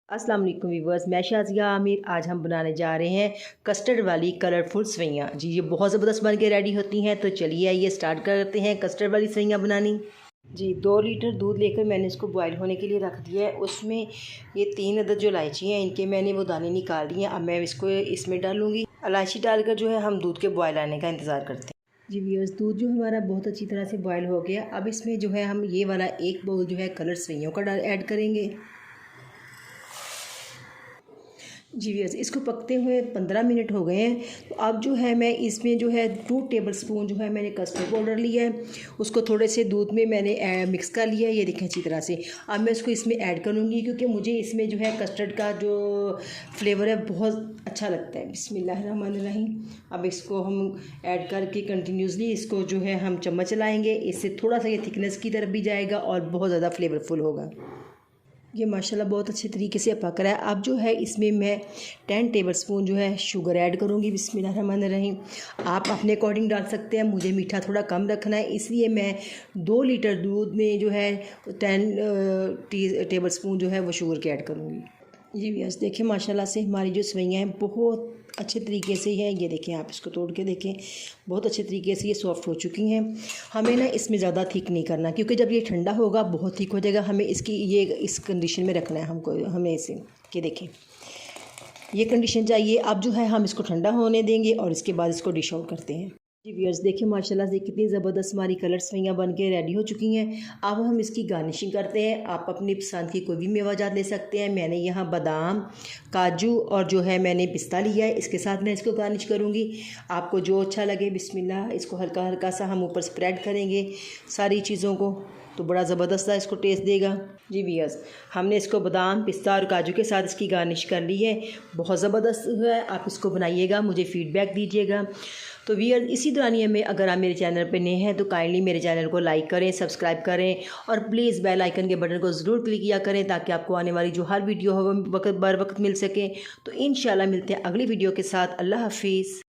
अस्सलाम वालेकुम व्यूअर्स, मैं शाज़िया आमिर। आज हम बनाने जा रहे हैं कस्टर्ड वाली कलरफुल सवैयाँ। जी ये बहुत ज़बरदस्त बन के रेडी होती हैं। तो चलिए आइए स्टार्ट करते हैं कस्टर्ड वाली सवैयाँ बनानी। जी 2 लीटर दूध लेकर मैंने इसको बॉयल होने के लिए रख दिया है। उसमें ये 3 अदद जो इलायची हैं इनके मैंने वो दाने निकाल दिए हैं। अब मैं इसको इसमें डालूँगी। इलायची डालकर जो है हम दूध के बॉयल आने का इंतज़ार करते हैं। जी व्यूअर्स, दूध जो हमारा बहुत अच्छी तरह से बॉयल हो गया। अब इसमें जो है हम ये वाला एक बाउल जो है कलर सवैयों का ऐड करेंगे। जी व्यूअर्स, इसको पकते हुए 15 मिनट हो गए हैं। तो अब जो है मैं इसमें जो है 2 टेबलस्पून जो है मैंने कस्टर्ड पाउडर लिया है। उसको थोड़े से दूध में मैंने मिक्स कर लिया है, ये देखें अच्छी तरह से। अब मैं इसको इसमें ऐड करूँगी क्योंकि मुझे इसमें जो है कस्टर्ड का जो फ्लेवर है बहुत अच्छा लगता है। बिस्मिल्लाहिर्रहमानिर्रहीम। अब इसको हम ऐड करके कंटिन्यूसली इसको जो है हम चम्मच चलाएँगे। इससे थोड़ा सा ये थिकनेस की तरफ भी जाएगा और बहुत ज़्यादा फ्लेवरफुल होगा। ये माशाल्लाह बहुत अच्छे तरीके से पक रहा है। अब जो है इसमें मैं 10 टेबलस्पून जो है शुगर ऐड करूँगी। बिस्मिल्लाहिर्रहमानिर्रहीम। आप अपने अकॉर्डिंग डाल सकते हैं। मुझे मीठा थोड़ा कम रखना है, इसलिए मैं 2 लीटर दूध में जो है 10 टेबलस्पून जो है वो शुगर के ऐड करूँगी। जी व्यूअर्स, देखिए माशाल्लाह से हमारी जो सवैयाँ हैं बहुत अच्छे तरीके से हैं। ये देखें, आप इसको तोड़ के देखें, बहुत अच्छे तरीके से ये सॉफ्ट हो चुकी हैं। हमें ना इसमें ज़्यादा थिक नहीं करना क्योंकि जब ये ठंडा होगा बहुत थिक हो जाएगा। हमें इसकी ये इस कंडीशन में रखना है हमको, हमें इसे ये देखें ये कंडीशन चाहिए। अब जो है हम इसको ठंडा होने देंगे और इसके बाद इसको डिश आउट करते हैं। जी व्यूअर्स, देखिए माशाल्लाह से कितनी ज़बरदस्त हमारी कलर सवैयाँ बन के रेडी हो चुकी हैं। अब हम इसकी गार्निशिंग करते हैं। आप अपनी पसंद की कोई भी मेवाजात ले सकते हैं। मैंने यहाँ बादाम, काजू और जो है मैंने पिस्ता लिया है, इसके साथ मैं इसको गार्निश करूँगी। आपको जो अच्छा लगे बिस्मिल्लाह, इसको हल्का हल्का सा हम ऊपर स्प्रेड करेंगे सारी चीज़ों को, तो बड़ा ज़बरदस्त इसको टेस्ट देगा। जी व्यूअर्स, हमने इसको बादाम, पिस्ता और काजू के साथ इसकी गार्निश कर ली है। बहुत ज़बरदस्त है। आप इसको बनाइएगा, मुझे फ़ीडबैक दीजिएगा। तो व्यूअर्स, इसी दौरानिए में अगर आप मेरे चैनल पर नए हैं तो काइंडली मेरे चैनल को लाइक करें, सब्सक्राइब करें और प्लीज़ बेल आइकन के बटन को ज़रूर क्लिक किया करें ताकि आपको आने वाली जो हर वीडियो हो वो बर वक्त मिल सके। तो इंशाल्लाह मिलते हैं अगली वीडियो के साथ। अल्लाह हाफिज़।